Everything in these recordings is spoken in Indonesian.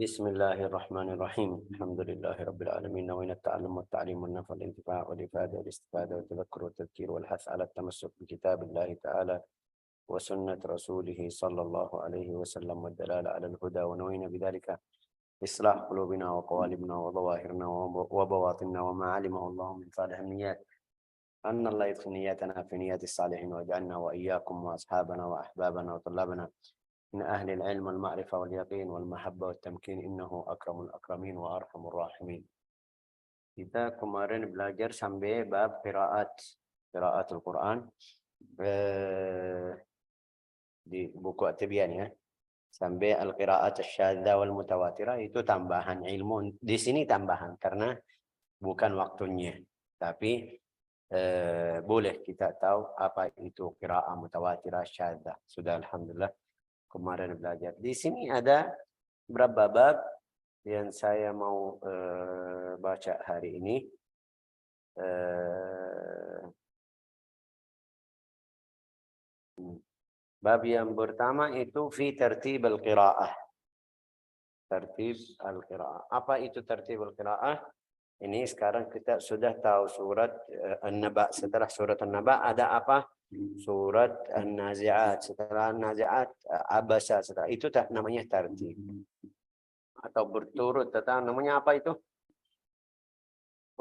Bismillahirrahmanirrahim. Alhamdulillahirabbil alamin. Nawaitu at-ta'allum wa at-ta'lim wa an-naf'a wal-intifa' wal-ifada wal-istifada wa tadhakkur wa tadhkir wal hath 'ala at-tamassuk bi kitabillahi ta'ala wa sunnati rasulih sallallahu alaihi wasallam wa dalala 'ala al-huda wa nawaitu bidzalika islah qulubina wa qawalibna wa dhawahirna wa bawatinna wa ma 'alima Allahu min salihil niyyat. Anna Allah yadkhul niyyatana fi niyyatis salihin wa ja'alna wa iyyakum wa ashabana wa ahbabana wa tullabana من أهل العلم والمعرفة واليقين والمحبة والتمكين إنه أكرم الأكرمين وأرحم الراحمين. Kita kemarin belajar sampai bab qiraatul Quran di buku At-Tibyan ya. Sampai al-qiraat asy-syadzah wal mutawatirah, itu tambahan ilmu. Di sini tambahan karena bukan waktunya. Tapi boleh kita tahu apa itu qiraat mutawatirah syadzah. Sudah alhamdulillah kemarin belajar. Di sini ada beberapa bab yang saya mau baca hari ini. Bab yang pertama itu fi tertib al-qiraah. Tertib al-qiraah. Apa itu tertib al-qiraah? Ini sekarang kita sudah tahu surat An-Naba. Setelah surat An-Naba ada apa? Surat An-Nazi'at. Setelah An-Nazi'at Abasa. Setelah itu namanya tartib. Atau berturut. Namanya apa itu?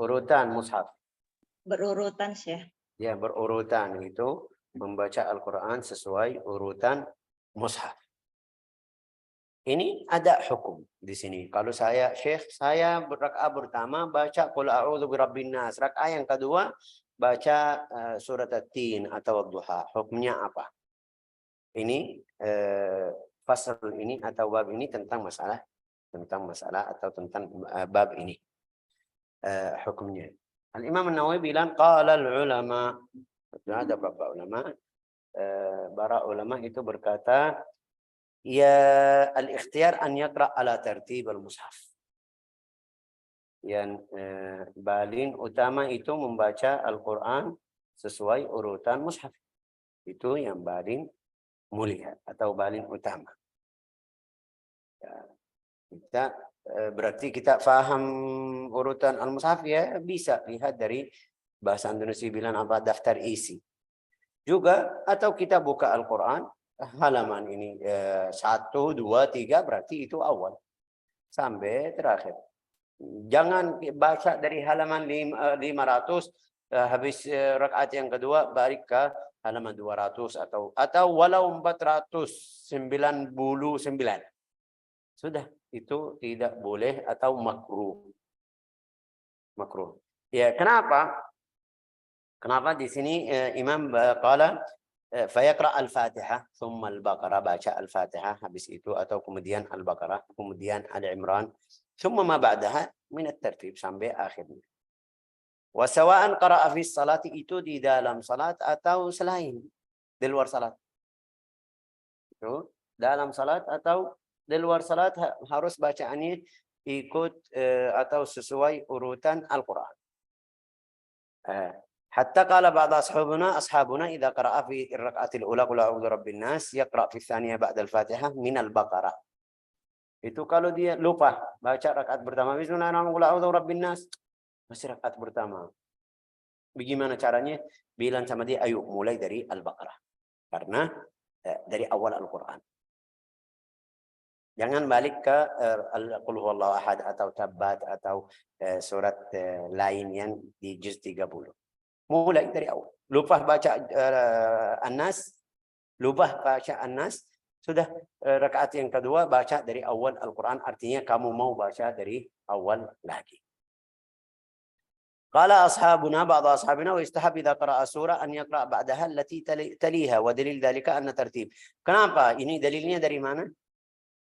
Urutan mushaf. Berurutan, Syekh. Ya, berurutan. Itu membaca Al-Quran sesuai urutan mushaf. Ini ada hukum di sini. Kalau saya, Syekh, saya rakaat pertama baca Qul a'udzu birabbin nas. Rakaat yang kedua baca surat At-Tin atau Ad-Duha. Hukumnya apa? Ini fasal ini atau bab ini tentang masalah atau tentang bab ini. Hukumnya. Al-Imam An-Nawawi bilang qala al-ulama. Ada beberapa ulama. Para ulama itu berkata, ya al-ikhtiyar an yaqra ala tertib al-mushaf. Yang paling utama itu membaca Al-Quran sesuai urutan mushaf. Itu yang paling mulia atau paling utama. Ya, berarti kita faham urutan al-mushaf ya, bisa lihat dari bahasa Indonesia bilang apa, daftar isi. Juga atau kita buka Al-Quran halaman ini 1, 2, 3 berarti itu awal sampai terakhir. Jangan baca dari halaman 500 habis rakaat yang kedua balik ke halaman 200 atau walau 499. Sudah, itu tidak boleh atau makruh. Makruh. Ya, kenapa? Kenapa di sini Imam qala fayaqra al-Fatihah thumma al-Baqarah, baca al-Fatihah habis itu atau kemudian al-Baqarah, kemudian al-Imran, thumma ma ba'daha min at-tartib sampai akhirnya. Wa sawa'an qara'a fi salati, itu di dalam salat atau selain di luar salat. Itu dalam salat atau di luar salat harus bacaannya ikut atau sesuai urutan Al-Qur'an. حتى قال بعض أصحابنا إذا قرأ في الركعة الأولى قل أعوذ برب الناس يقرأ في الثانية بعد الفاتحة من البقرة. Itu kalau dia lupa baca rakaat pertama Bismillahirrahmanirrahim qul a'udzu birabbin nas, masih rakaat pertama. Bagaimana caranya? Bilang sama dia, ayo mulai dari Al-Baqarah. Karena dari awal Al-Qur'an. Jangan balik ke Qul huwallahu ahad atau Tabbat atau surat lain yang di juz 30. Mulai dari awal. Lupa baca An-Nas, sudah rakaat yang kedua baca dari awal Al-Quran, artinya kamu mau baca dari awal lagi. Qala ashabuna, ba'd ashabina, wa istahab idza qara'a surah an yaqra' ba'daha allati taliha wa dalil dzalika anna tartib. Kenapa? Ini dalilnya dari mana?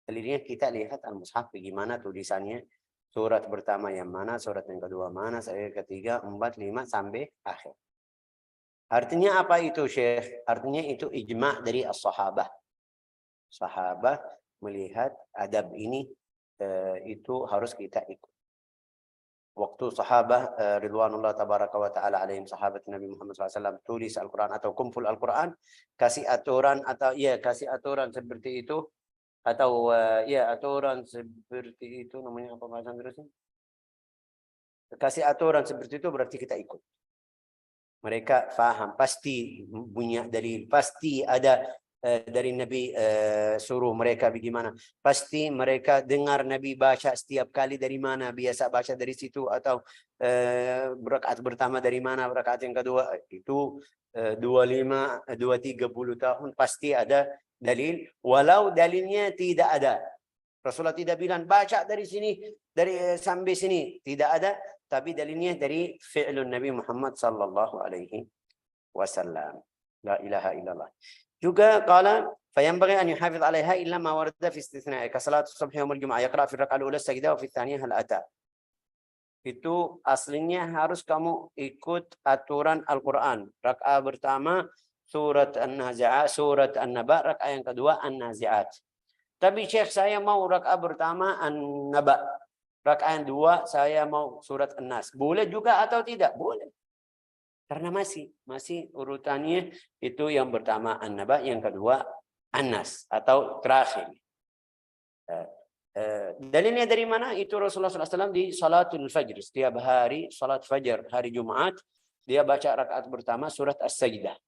Dalilnya kita lihat al-mushaf bagaimana tulisannya. Surat pertama yang mana, surat yang kedua mana, surat ketiga, 4, 5 sampai akhir. Artinya apa itu, Syekh? Artinya itu ijma' dari as-sahabah. Sahabat melihat adab ini itu harus kita ikut. Waktu sahabat ridwanullah tabaraka wa ta'ala alaihim, sahabat Nabi Muhammad SAW tulis Al-Quran atau kumpul Al-Quran, kasih aturan seperti itu. atau ya aturan seperti itu namanya apa bahasa Inggrisnya? Kasih aturan seperti itu berarti kita ikut. Mereka faham, pasti punya dalil, pasti ada dari Nabi suruh mereka bagaimana. Pasti mereka dengar Nabi baca setiap kali dari mana, biasa baca dari situ atau rakaat pertama dari mana, rakaat yang kedua itu 25, 30 tahun pasti ada dalil, walau dalilnya tidak ada. Rasulullah tidak bilang baca dari sini, dari sampai sini, tidak ada. Tapi dalilnya dari fi'lun Nabi Muhammad sallallahu alaihi wasallam. La ilaha illallah. Juga qala fayanbaghi an yuhafiz 'alaiha illa ma warada fi istithna'i ka salatu subh yaum al-jum'ah yaqra fi ar-rak'ah al-ula sajdah wa fi ath-thaniyah hal ata. Itu aslinya harus kamu ikut aturan Al-Qur'an. Rakaat pertama surat An-Nazi'at, surat An-Naba, rakaat yang kedua An-Nazi'at. Tapi Syekh saya mau rakaat pertama An-Naba. Rakaat dua saya mau surat An-Nas. Boleh juga atau tidak? Boleh. Karena masih urutannya itu yang pertama An-Naba, yang kedua An-Nas atau terakhir. Dalilnya dari mana? Itu Rasulullah SAW di salatul fajr. Setiap hari salat fajar hari Jumat dia baca rakaat pertama surat As-Sajdah.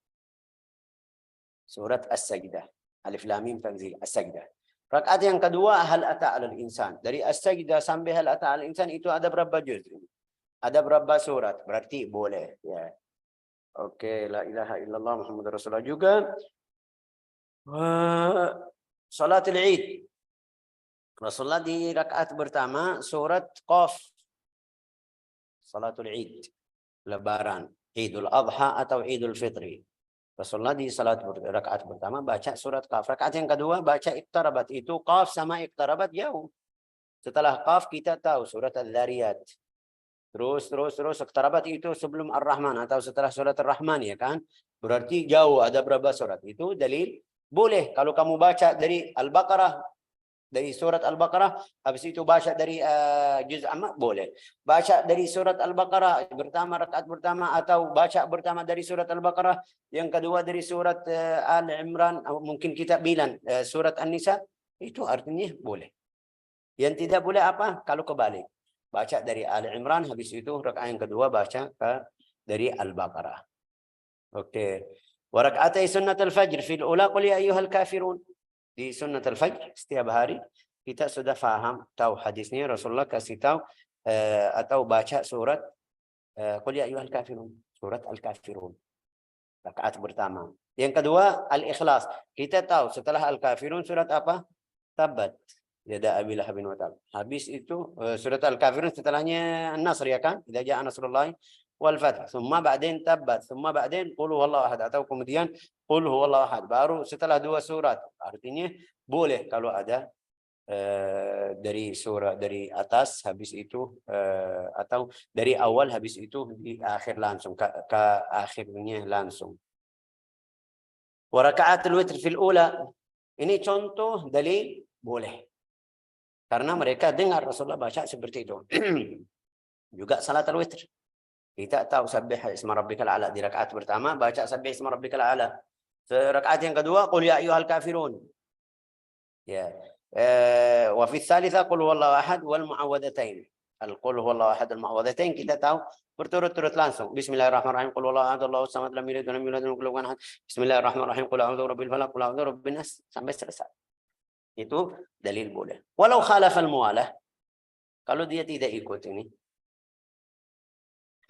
Surat As-Sajdah. Alif Lam Mim Tanzil As-Sajdah. Rakaat yang kedua hal ata 'alal insan. Dari As-Sajdah sampai hal ata 'alal insan itu ada berapa juz? Ada berapa surat? Berarti boleh ya. Oke, la ilaha illallah Muhammadur Rasulullah juga. Salatul Id. Rasulullah di rakaat pertama surat Qaf. Salatul Id. Lebaran, Idul Adha atau Idul Fitri. Rasulullah di salat rakaat pertama baca surat Qaf. Rakaat yang kedua baca Iqtarabat. Itu Qaf sama Iqtarabat jauh. Setelah Qaf kita tahu surat Al-Dhariyat. Terus Iqtarabat itu sebelum Ar-Rahman atau setelah surat Ar-Rahman ya kan? Berarti jauh, ada berapa surat? Itu dalil boleh kalau kamu baca dari Al-Baqarah, dari surat Al-Baqarah, habis itu baca dari juz amma boleh. Baca dari surat Al-Baqarah pertama rakaat pertama atau baca pertama dari surat Al-Baqarah, yang kedua dari surat Al-Imran, mungkin kita bilang surat An-Nisa, itu artinya boleh. Yang tidak boleh apa? Kalau kebalik. Baca dari Al-Imran, habis itu rakaat yang kedua baca dari Al-Baqarah. Oke. Wa raka'atai sunnatul fajr fil ula qul ya ayyuhal kafirun. Di sunnat al-fajr setiap hari kita sudah faham tahu hadisnya Rasulullah kasih tahu atau baca surat qul ya ayyuhal kafirun, surat al-kafirun rakaat pertama. Yang kedua al-ikhlas. Kita tahu setelah al-kafirun surat apa? Tabat yada abil lahabin wa tab. Habis itu surat al-kafirun setelahnya an-nasr ya kan? Idza jaa nasrullah wal fath. Thumma ba'dain tabat, thumma ba'dain qul huwallahu ahad atau kemudian qul huwallahu ahad. Baru setelah dua surat. Artinya boleh kalau ada dari surah dari atas habis itu atau dari awal habis itu di akhir langsung ke akhirnya langsung. Wa raka'atul witr fil ula. Ini contoh dalil boleh. Karena mereka dengar Rasulullah baca seperti itu. Juga salatul witr. Kita tahu sabbih isma rabbikal a'la di rakaat pertama baca sabbih isma rabbikal a'la. Rakaat yang kedua qul ya ayyuhal kafirun. Ya. Wa fi tsalitsa qul huwallahu ahad wal mu'awwadatain. Al-qul huwallahu ahad al mu'awwadatain kita tahu berturut-turut langsung. Bismillahirrahmanirrahim. Qul huwallahu ahad Allahu samad lam yalid wa lam yulad wa lam yakul lahu kufuwan ahad. Bismillahirrahmanirrahim. Qul a'udzu birabbil falaq, qul a'udzu birabbin nas sampai selesai. Itu dalil boleh. Walau khalafa al-muwalah. Kalau dia tidak ikut ini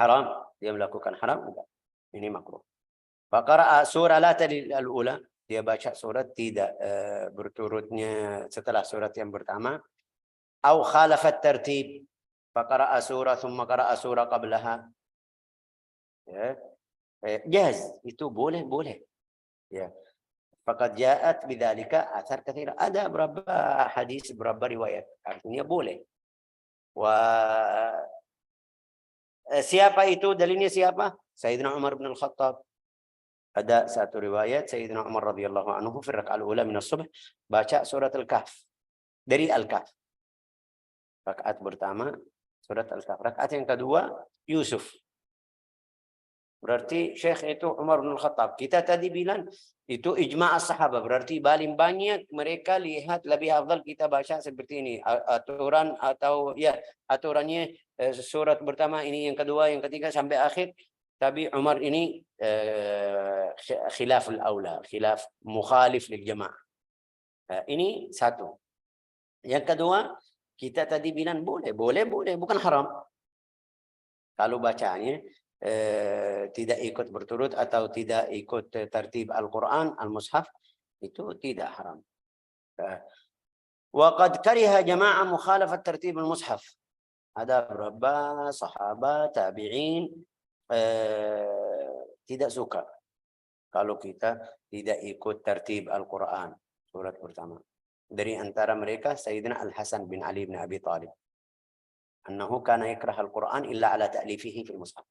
haram, dia melakukan haram enggak. Ini makruh. Faqara'a surah la tadil al-ula, dia baca surat tidak berturutnya setelah surat yang pertama. Au khalafat tartib, faqara'a surah thumma qara'a surah qablaha. Ya. Jaz, itu boleh. Ya. Faqad ja'at bidzalika athar katsir. Ada berapa hadis, berapa riwayat. Artinya boleh. Siapa itu? Dalilnya siapa? Sayyidina Umar bin Al-Khattab. Ada satu riwayat Sayyidina Umar radhiyallahu anhu fi raka'at al-ula min as-subh baca surat Al-Kahf. Dari Al-Kahf. Rakaat pertama surat Al-Kahf. Rakaat yang kedua Yusuf. Berarti Syekh itu Umar bin Khattab. Kita tadi bilang itu ijma' as-sahabah. Berarti paling banyak mereka lihat lebih afdal kita baca seperti ini. Aturan atau ya aturannya surat pertama ini, yang kedua, yang ketiga sampai akhir. Tapi Umar ini khilaf al-aula, khilaf mukhalif lil jamaah. Ini satu. Yang kedua, kita tadi bilang boleh, bukan haram. Kalau bacanya tidak ikut berturut atau tidak ikut tertib Al-Quran, Al-Mushaf, itu tidak haram. Waqad kariha jama'ah mukhalafat tertib Al-Mushaf. Ada beberapa sahabat, tabi'in tidak suka kalau kita tidak ikut tertib Al-Quran, surat pertama. Dari antara mereka Sayyidina Al-Hasan bin Ali bin Abi Talib. Annahu kana yakrah Al-Quran illa ala ta'lifihi fil Mushaf.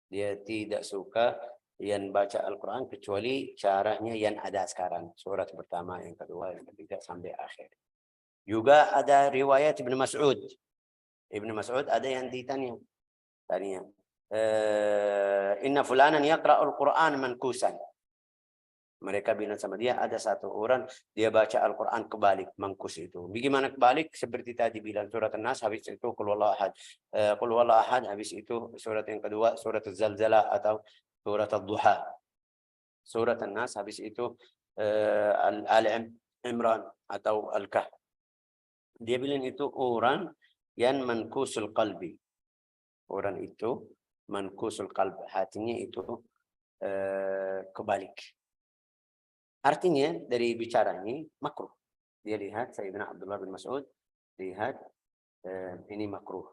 Dia tidak suka yang baca Al-Quran kecuali caranya yang ada sekarang. Surat pertama, yang kedua, yang ketiga, sampai akhir. Juga ada riwayat Ibn Mas'ud. Ibn Mas'ud ada yang ditanya. Tadinya. Inna fulanan yaqra'ul Quran mankusan. Mereka bilang sama dia, ada satu orang dia baca Al-Quran kebalik, mangkus itu. Bagaimana kebalik? Seperti tadi bilang surat An-Nas, habis itu Qul Huwallahu Ahad. Qul Huwallahu Ahad, habis itu surat yang kedua, surat Az-Zalzalah atau surat Ad-Duha. Surat An-Nas, habis itu Al-Imran atau Al-Kahf. Dia bilang itu orang yang mankusul qalbi. Orang itu mankusul qalbi. Hatinya itu kebalik. Artinya dari bicara ini makruh. Dia lihat Sayyidina Abdullah bin Mas'ud lihat ini makruh.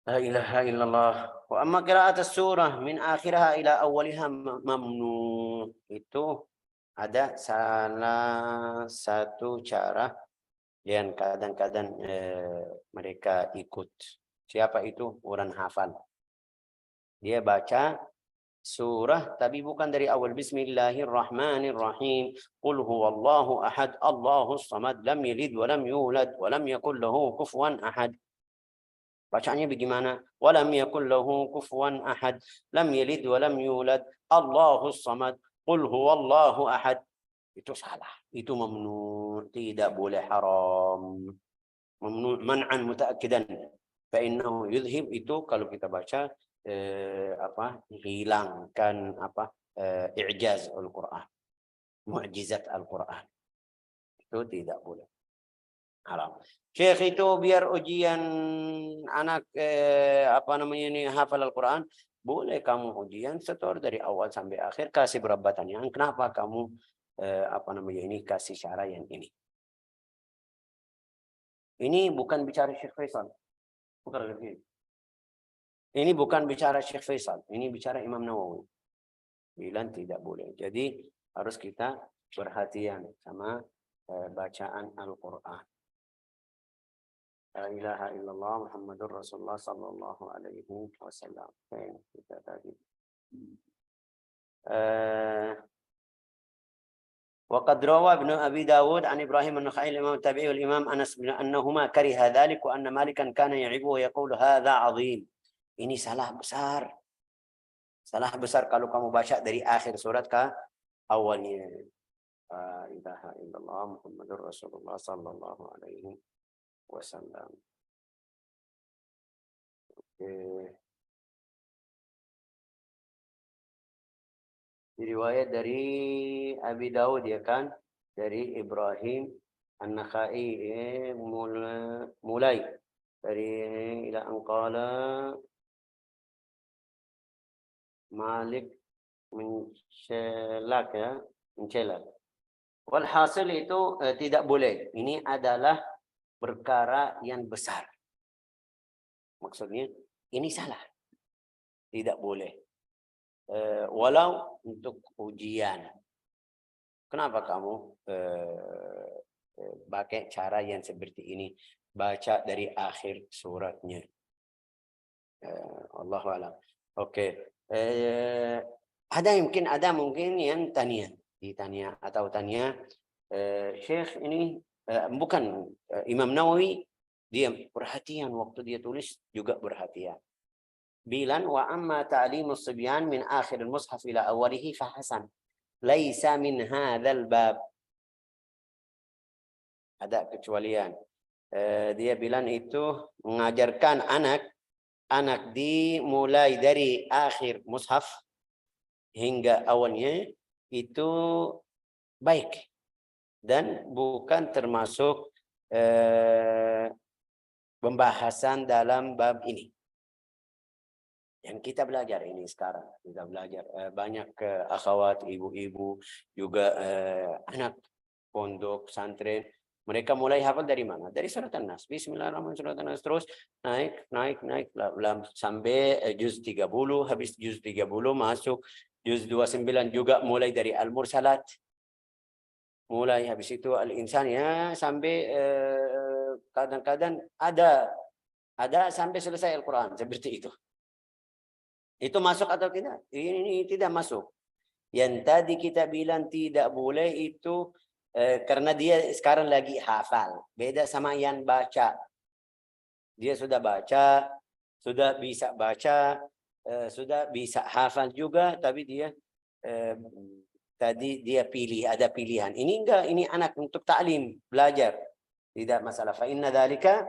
La ilaha illallah. Wa amma qira'at as-surah min akhiraha ila awwaliha mamnu. Itu ada salah satu cara yang kadang-kadang mereka ikut. Siapa itu? Orang hafal. Dia baca surah tapi bukan dari awal. Bismillahirrahmanirrahim. Qul huwallahu ahad, Allahus samad, lam yalid wa lam yulad wa lam yakul lahu kufuwan ahad. Bacanya bagaimana? Wa lam yakul lahu kufuwan ahad, lam yalid wa lam yulad, Allahus samad, qul huwallahu ahad. Itu salah. Itu mamnu, tidak boleh, haram. Mamnu man'an muta'akkidan. Fa innahu yudhib, itu kalau kita baca hilangkan i'jaz Al-Quran, mu'jizat Al-Quran. Itu tidak boleh. Haram. Syekh itu biar ujian anak hafal Al-Quran, boleh kamu ujian setor dari awal sampai akhir, kasih berapa pertanyaan. Kenapa kamu kasih cara yang ini? Ini bukan bicara Syekh Faisal. Bukan lagi. Ini bukan bicara Syekh Faisal. Ini bicara Imam Nawawi. Bilang tidak boleh. Jadi harus kita perhatian sama bacaan Al-Quran. La ilaha illallah Muhammadur Rasulullah sallallahu alaihi wasallam. Kita tadi. وقد روى ابن أبي داود عن إبراهيم النخعي الإمام التابعي والإمام أنس أنهما كره ذلك وأن مالكا كان يعيب ويقول هذا عظيم. Ini salah besar. Salah besar kalau kamu baca dari akhir surat ke awalnya. La ilaha illallah Muhammadur Rasulullah sallallahu alaihi wasallam. Riwayat dari Abi Daud, ya kan, dari Ibrahim An-Nakhai mulai dari ila anqala Malik mencelak, ya, mencelak. Walhasil itu tidak boleh. Ini adalah perkara yang besar. Maksudnya ini salah. Tidak boleh. Walau untuk ujian. Kenapa kamu pakai cara yang seperti ini? Baca dari akhir suratnya. Allahu a'lam. Oke. Ada mungkin yang tanya, ditanya atau tanya, Syekh ini bukan Imam Nawawi, dia perhatian waktu dia tulis juga perhatian. Bilan wa amma ta'limus sibyan min akhir al-mushaf ila awwalihi fa hasan. Laisa min hadzal bab. Ada kecualian. Dia bilang itu mengajarkan anak dimulai dari akhir mushaf hingga awalnya itu baik dan bukan termasuk pembahasan dalam bab ini. Yang kita belajar ini sekarang, kita belajar banyak akhwat, ibu-ibu, juga anak pondok, santren. Mereka mulai hafal dari mana? Dari surat An-Nas. Bismillahirrahmanirrahim, surat An-Nas terus naik sampai juz 30, habis juz 30 masuk juz 29 juga mulai dari Al-Mursalat. Mulai habis itu Al-Insan ya sampai kadang-kadang ada sampai selesai Al-Quran seperti itu. Itu masuk atau tidak? Ini tidak masuk. Yang tadi kita bilang tidak boleh itu karena dia sekarang lagi hafal. Beda sama yang baca. Dia sudah baca, sudah bisa baca, sudah bisa hafal juga, tapi dia tadi dia pilih, ada pilihan. Ini enggak, ini anak untuk ta'lim, belajar. Tidak masalah. Fa inna dzalika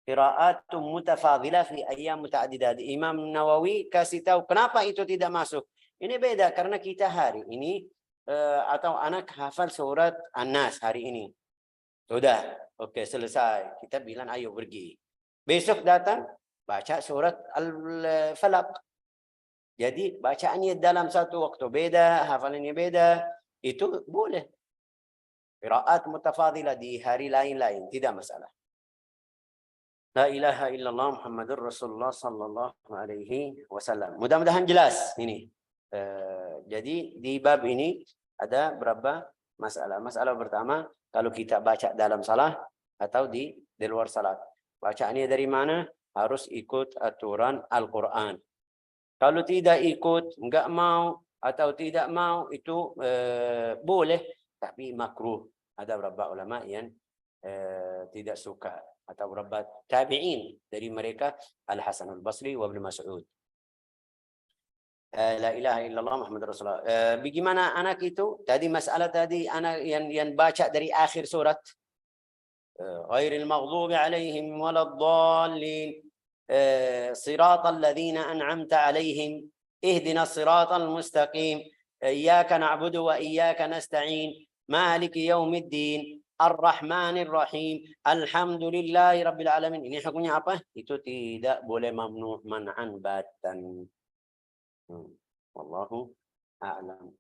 qira'atun mutafadilah fi ayyam muta'addidat. Imam Nawawi kasih tahu kenapa itu tidak masuk. Ini beda karena kita hari ini atau anak hafal surat An-Nas hari ini. Sudah, oke selesai. Kita bilang ayo pergi. Besok datang baca surat Al-Falaq. Jadi bacaannya dalam satu waktu beda, hafalannya beda, itu boleh. Qiraat mutafadilah di hari lain-lain, tidak masalah. La ilaha illallah Muhammadur Rasulullah sallallahu alaihi wasallam. Mudah-mudahan jelas ini. Jadi di bab ini ada berapa masalah. Masalah pertama, kalau kita baca dalam salat atau di luar salat. Bacaannya dari mana? Harus ikut aturan Al-Quran. Kalau tidak ikut, enggak mau atau tidak mau, itu boleh, tapi makruh. Ada beberapa ulama yang tidak suka. Atau beberapa tabi'in dari mereka Al-Hasan Al-Basri wa Ibn Mas'ud. La ilaha illallah Muhammad Rasulullah. Bagaimana anak itu? Tadi masalah tadi anak yang baca dari akhir surat. Ghairil maghdubi alaihim waladdallin. Siratal ladzina an'amta alaihim. Ihdinas siratal mustaqim. Iyyaka na'budu wa iyyaka nasta'in. Maliki yaumiddin. Ar-Rahmanir Rahim. Alhamdulillahi Rabbil Alamin. Ini hukumnya apa? Itu tidak boleh mamnu man'an batan. Wallahu a'lam.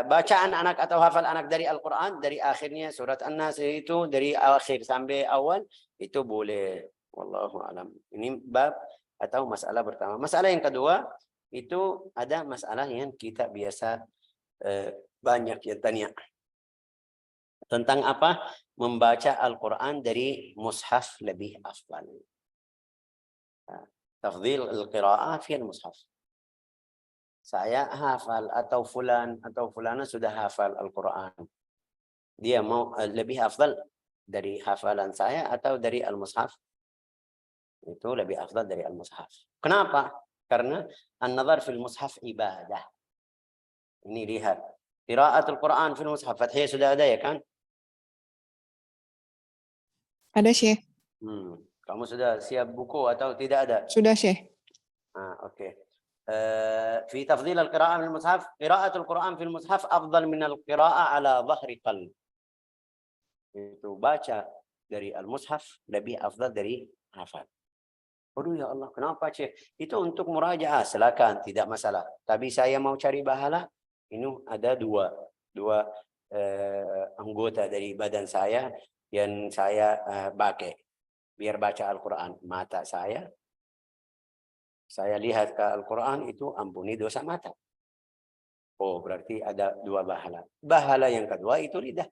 Bacaan anak atau hafal anak dari Al-Quran, dari akhirnya surat An-Nas itu, dari akhir sampai awal, itu boleh. Wallahu a'lam. Ini bab atau masalah pertama. Masalah yang kedua, itu ada masalah yang kita biasa banyak yang tanya. Tentang apa? Membaca Al-Quran dari mushaf lebih afdal. Tafdhil al-qira'ah fi al-mushaf. Saya hafal atau fulan atau fulana sudah hafal Al-Quran. Dia mau lebih afdal dari hafalan saya atau dari Al-Mushaf? Itu lebih afdal dari Al-Mushaf. Kenapa? Karena an-nazar fil mushaf ibadah. Ini lihat. Qiraatul Quran fil mushaf. Fathiyah sudah ada ya kan? Ada, Syekh. Kamu sudah siap buku atau tidak ada? Sudah, Syekh. Oke. في تفضيل القراءة في المصحف قراءة القرآن في المصحف أفضل من القراءة على ظهر قلب. Itu baca dari al-mushaf lebih afdal dari hafal. Aduh ya Allah, kenapa Syekh? Itu untuk murajaah, silakan, tidak masalah. Tapi saya mau cari pahala, ini ada dua anggota dari badan saya yang saya pakai biar baca Al-Quran. Mata saya lihat ke Al-Quran itu ampuni dosa mata. Oh, berarti ada dua pahala. Pahala yang kedua itu lidah.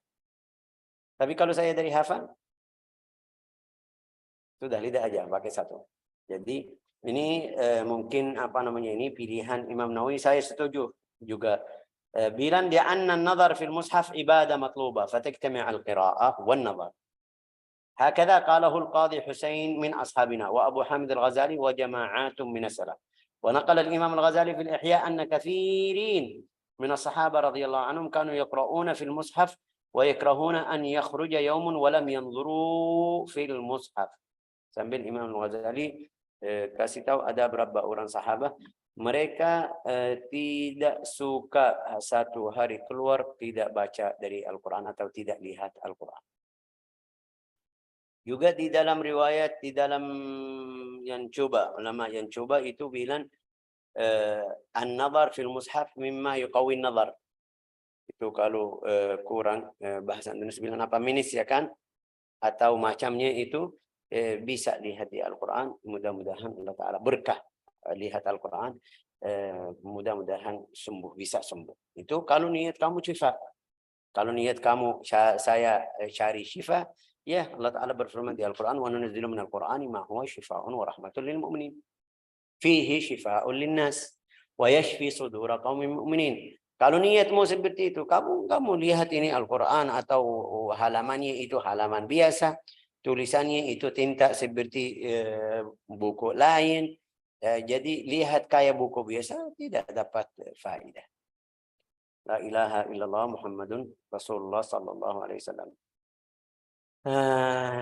Tapi kalau saya dari hafal, sudah lidah aja, pakai satu. Jadi ini mungkin ini pilihan Imam Nawawi, saya setuju juga. bilang لأن النظر في المصحف عبادة مطلوبة فتجتمع القراءة والنظر. هكذا قاله القاضي حسين من أصحابنا وأبو حامد الغزالي وجماعات من السلف. ونقل الإمام الغزالي في الإحياء أن كثيرين من الصحابة رضي الله عنهم كانوا يقرؤون في المصحف ويكرهون أن يخرج يوم ولم ينظروا في المصحف. Sambil Imam Al-Ghazali kasih tahu ada beberapa orang sahabat mereka tidak suka satu hari keluar tidak baca dari Al-Quran atau tidak lihat Al-Quran. Juga di dalam riwayat, di dalam yang coba, ulama yang coba itu bilang an-nazar fil mushaf mimma yuqawi an-nazar. Itu kalau kurang bahasa Indonesia bilang apa minis ya kan? Atau macamnya itu bisa lihat di Al-Quran. Mudah-mudahan Allah Ta'ala berkah lihat Al-Quran. Mudah-mudahan sembuh, bisa sembuh. Itu kalau niat kamu syifa. Kalau niat kamu saya cari syifa, ya Allah Ta'ala berfirman di Al-Quran, wa nunazzilu minal Qur'ani ma huwa shifaa'un wa rahmatun lil mu'minin. Fihi shifaa'un linnas wa yashfi sudura qaumin mu'minin. Kalau niatmu seperti itu, kamu lihat ini Al-Quran atau halamannya itu halaman biasa, tulisannya itu tinta seperti buku lain, jadi lihat kayak buku biasa tidak dapat faedah. La ilaha illallah Muhammadun Rasulullah sallallahu alaihi wasallam.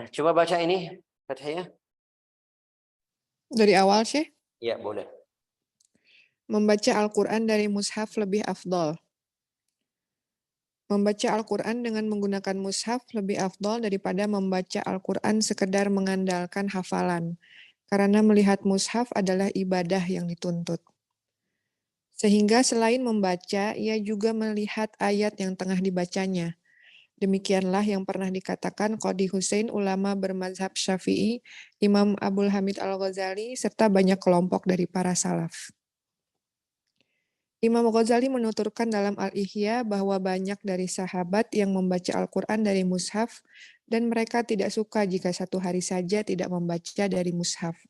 Coba baca ini Fathiyah. Dari awal, Syekh. Ya, boleh. Membaca Al-Quran dari mushaf lebih afdol. Membaca Al-Quran dengan menggunakan mushaf lebih afdol daripada membaca Al-Quran sekedar mengandalkan hafalan, karena melihat mushaf adalah ibadah yang dituntut. Sehingga selain membaca, ia juga melihat ayat yang tengah dibacanya. Demikianlah yang pernah dikatakan Qadhi Husain, ulama bermazhab Syafi'i, Imam Abdul Hamid Al-Ghazali, serta banyak kelompok dari para salaf. Imam Ghazali menuturkan dalam Al-Ihya bahwa banyak dari sahabat yang membaca Al-Quran dari mushaf dan mereka tidak suka jika satu hari saja tidak membaca dari mushaf.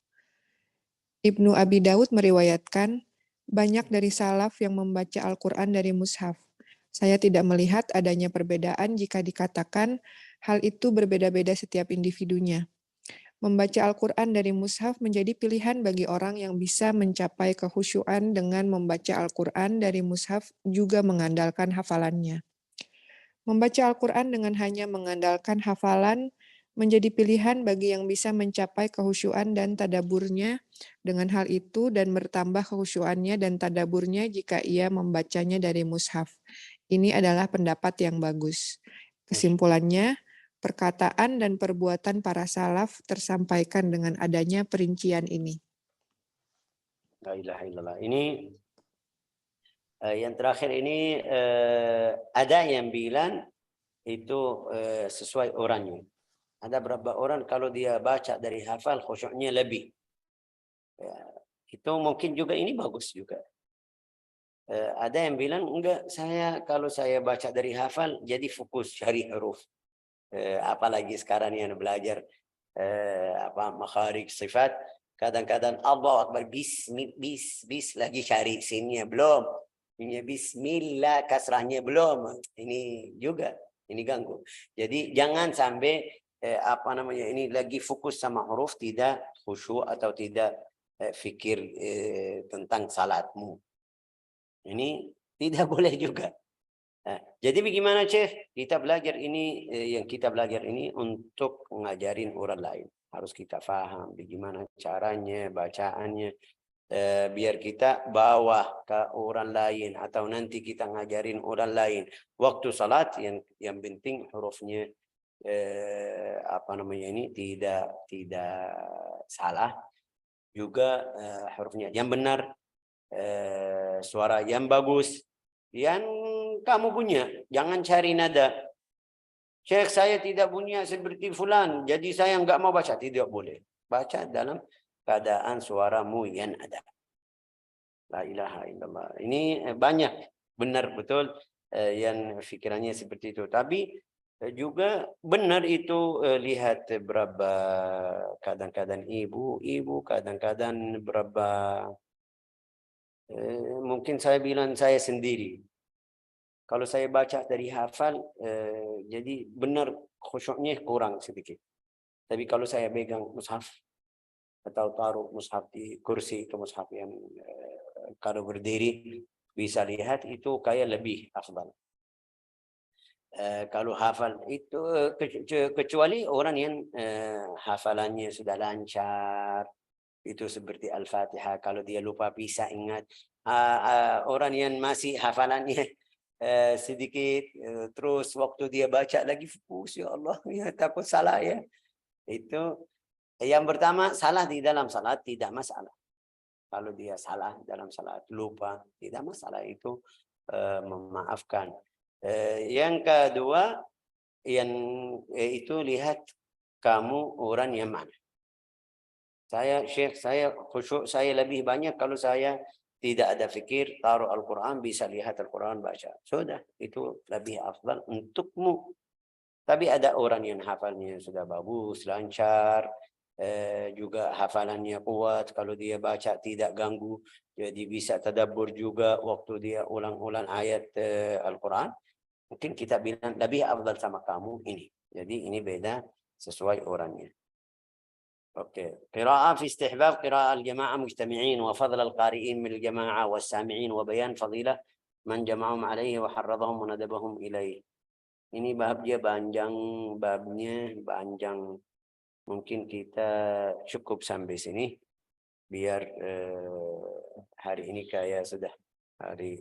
Ibnu Abi Daud meriwayatkan, banyak dari salaf yang membaca Al-Quran dari mushaf. Saya tidak melihat adanya perbedaan jika dikatakan hal itu berbeda-beda setiap individunya. Membaca Al-Quran dari mushaf menjadi pilihan bagi orang yang bisa mencapai kekhusyuan dengan membaca Al-Quran dari mushaf juga mengandalkan hafalannya. Membaca Al-Quran dengan hanya mengandalkan hafalan menjadi pilihan bagi yang bisa mencapai kekhusyuan dan tadaburnya dengan hal itu dan bertambah kekhusyuannya dan tadaburnya jika ia membacanya dari mushaf. Ini adalah pendapat yang bagus. Kesimpulannya, perkataan dan perbuatan para salaf tersampaikan dengan adanya perincian ini. La ilaha illallah. Ini yang terakhir ini ada yang bilang itu sesuai orangnya. Ada beberapa orang kalau dia baca dari hafal khusyuknya lebih. Itu mungkin juga ini bagus juga. Ada yang bilang enggak, kalau saya baca dari hafal jadi fokus cari huruf. Apalagi sekarang yang belajar makharij sifat, kadang-kadang Allah Akbar bis lagi cari sinnya belum, ini bismillah kasrahnya belum, ini juga ini ganggu. Jadi jangan sampai ini lagi fokus sama huruf, tidak khusyuk atau tidak fikir tentang salatmu. Ini tidak boleh juga. Jadi bagaimana Syekh? Kita belajar ini, yang kita belajar ini untuk ngajarin orang lain. Harus kita paham bagaimana caranya, bacaannya, biar kita bawa ke orang lain atau nanti kita ngajarin orang lain. Waktu salat yang penting hurufnya tidak salah, juga hurufnya yang benar, suara yang bagus. Yang kamu punya, jangan cari nada. Syekh, saya tidak punya seperti fulan, jadi saya enggak mau baca. Tidak boleh. Baca dalam keadaan suaramu yang ada. La ilaha illallah. Ini banyak benar betul yang pikirannya seperti itu. Tapi juga benar itu lihat berapa kadang-kadang ibu, kadang-kadang berapa mungkin saya bilang saya sendiri. Kalau saya baca dari hafal, jadi benar khusyuknya kurang sedikit. Tapi kalau saya pegang mushaf atau taruh mushaf di kursi itu mushaf yang kalau berdiri bisa lihat itu kayak lebih afdal. Kalau hafal itu kecuali orang yang hafalannya sudah lancar, itu seperti Al-Fatihah, kalau dia lupa bisa ingat. Orang yang masih hafalannya sedikit, terus waktu dia baca lagi fokus, ya Allah, ya takut salah ya. Itu yang pertama, salah di dalam salat tidak masalah. Kalau dia salah dalam salat, lupa, tidak masalah, itu memaafkan. Yang kedua, yang itu lihat kamu orang yang mana. Syekh, saya khusyuk saya lebih banyak kalau saya tidak ada fikir, taruh Al-Quran, bisa lihat Al-Quran, baca. Sudah, itu lebih afdal untukmu. Tapi ada orang yang hafalnya sudah bagus, lancar, juga hafalannya kuat, kalau dia baca tidak ganggu, jadi bisa tadabbur juga waktu dia ulang-ulang ayat Al-Quran. Mungkin kita bilang lebih afdal sama kamu ini. Jadi ini beda sesuai orangnya. اوكي، قراءة في استحباب قراءة الجماعة مجتمعين وفضل القارئين من الجماعة والسامعين وبيان فضيلة من جمعهم عليه وحرضهم وندبهم إليه. Ini babnya panjang. Mungkin kita cukup sampai sini biar hari ini kayak sudah hari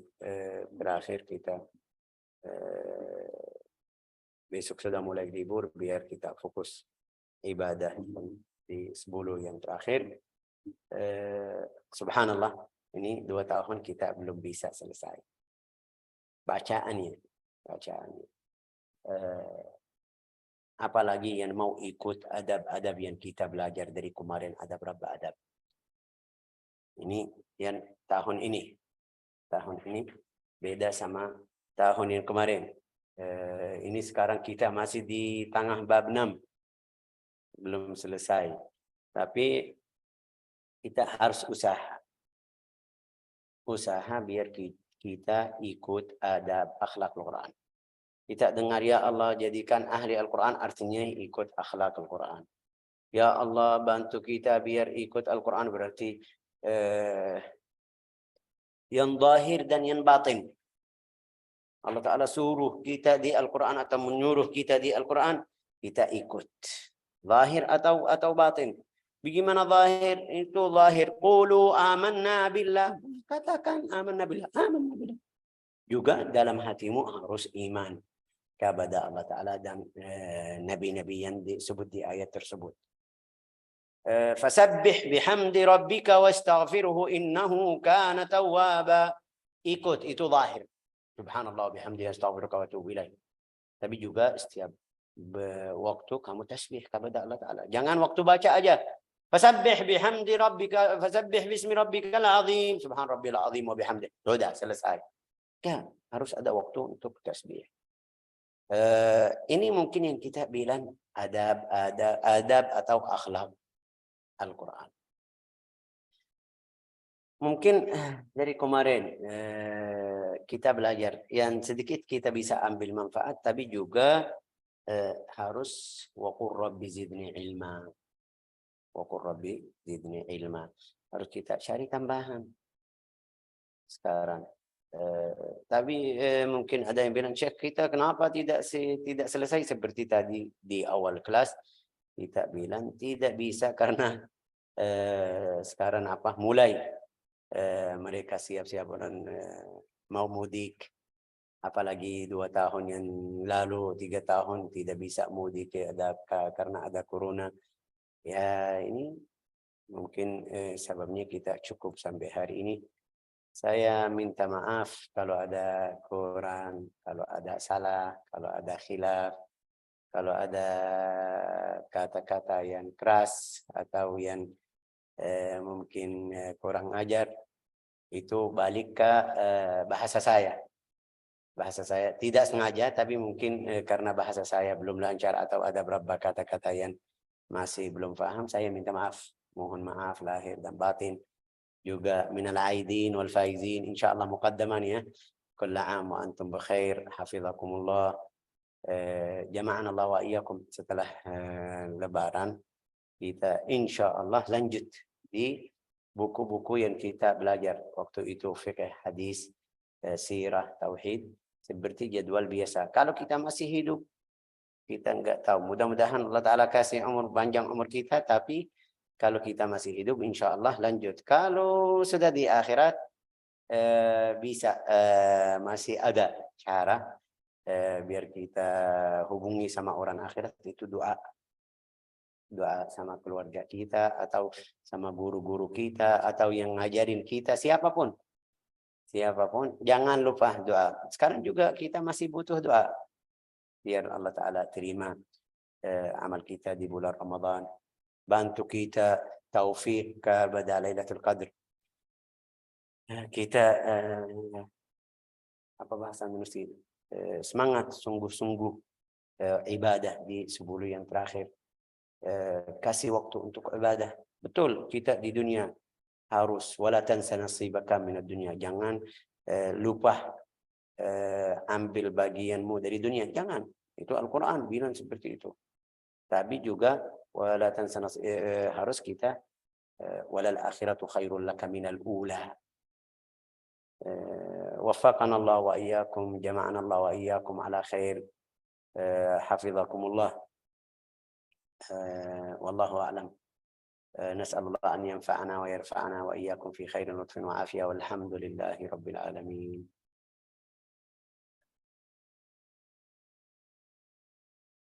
berakhir kita. Besok sudah mulai libur biar kita fokus ibadah di 10 yang terakhir. Subhanallah, ini 2 tahun kita belum bisa selesai bacaannya. Apalagi yang mau ikut adab-adab yang kita belajar dari kemarin, adab Rabb adab. Ini yang tahun ini beda sama tahun yang kemarin. Ini sekarang kita masih di tengah bab 6. Belum selesai, tapi kita harus usaha biar kita ikut adab akhlak Al-Quran. Kita dengar, ya Allah jadikan ahli Al-Quran, artinya ikut akhlak Al-Quran. Ya Allah bantu kita biar ikut Al-Quran, berarti yang zahir dan yang batin. Allah Ta'ala suruh kita di Al-Quran atau menyuruh kita di Al-Quran, kita ikut. Zahir atau batin. Bagaimana zahir? Itu zahir. Qulu amanna billah. Katakan amanna billah. Juga dalam hatimu harus iman kepada Allah Ta'ala dan nabi-nabi yang disebut di ayat tersebut. Fasabbih bihamdi rabbika wastaghfirhu innahu kana tawwaba. Ikut, itu zahir. Subhanallah bihamdihi astaghfiruka wa atubu ilaih. Tapi juga setiap waktu kamu tasbih kepada Allah Ta'ala. Jangan waktu baca aja. Fasabbih bihamdi rabbika, fasabbih bismi rabbikal azim. Subhan rabbil azim wa bihamdi. Sudah selesai. Kan harus ada waktu untuk tasbih. Ini mungkin yang kita bilang adab atau akhlak Al-Quran. Mungkin dari kemarin kita belajar yang sedikit kita bisa ambil manfaat, tapi juga harus waqur rabbi zidni ilma. Harus kita cari tambahan sekarang. Tapi mungkin ada yang bilang, Syekh, kita kenapa tidak selesai seperti tadi di awal kelas? Kita bilang tidak bisa karena sekarang mulai mereka siap-siap orang mau mudik. Apalagi 2 tahun yang lalu, 3 tahun tidak bisa mudik karena ada corona. Ya ini mungkin sebabnya kita cukup sampai hari ini. Saya minta maaf kalau ada kurang, kalau ada salah, kalau ada khilaf, kalau ada kata-kata yang keras atau yang mungkin kurang ajar. Itu balik ke bahasa saya. Bahasa saya tidak sengaja, tapi mungkin karena bahasa saya belum lancar atau ada beberapa kata-kata yang masih belum paham, saya minta maaf. Mohon maaf lahir dan batin. Juga minal aidin wal faizin, insyaallah muqaddaman ya. كل عام وأنتم بخير حفظكم الله. Jama'ana Allah wa iyyakum. Setelah Lebaran kita insya Allah lanjut di buku-buku yang kita belajar waktu itu, fikih, hadis, sirah, tauhid, seperti jadwal biasa. Kalau kita masih hidup, kita nggak tahu. Mudah-mudahan Allah Ta'ala kasih panjang umur kita, tapi kalau kita masih hidup, insya Allah lanjut. Kalau sudah di akhirat, bisa masih ada cara biar kita hubungi sama orang akhirat, itu doa sama keluarga kita atau sama guru-guru kita atau yang ngajarin kita, siapapun jangan lupa doa. Sekarang juga kita masih butuh doa biar Allah Ta'ala terima amal kita di bulan Ramadan, bantu kita taufik pada Lailatul Qadr. Kita apa bahasa Indonesia, semangat sungguh-sungguh ibadah di 10 yang terakhir. Kasih waktu untuk ibadah. Betul, kita di dunia harus wala tansa nasibaka minad dunya. Jangan lupa ambil bagianmu dari dunia. Jangan. Itu Al-Quran bilang seperti itu. Tapi juga wala tansa harus kita walal akhiratu khairul laka minal ula. وفقنا الله وإياكم، جمعنا الله وإياكم على خير. حفظكم الله. والله أعلم. نسأل الله أن ينفعنا ويرفعنا وإياكم في خير لطف وعافية، والحمد لله رب العالمين.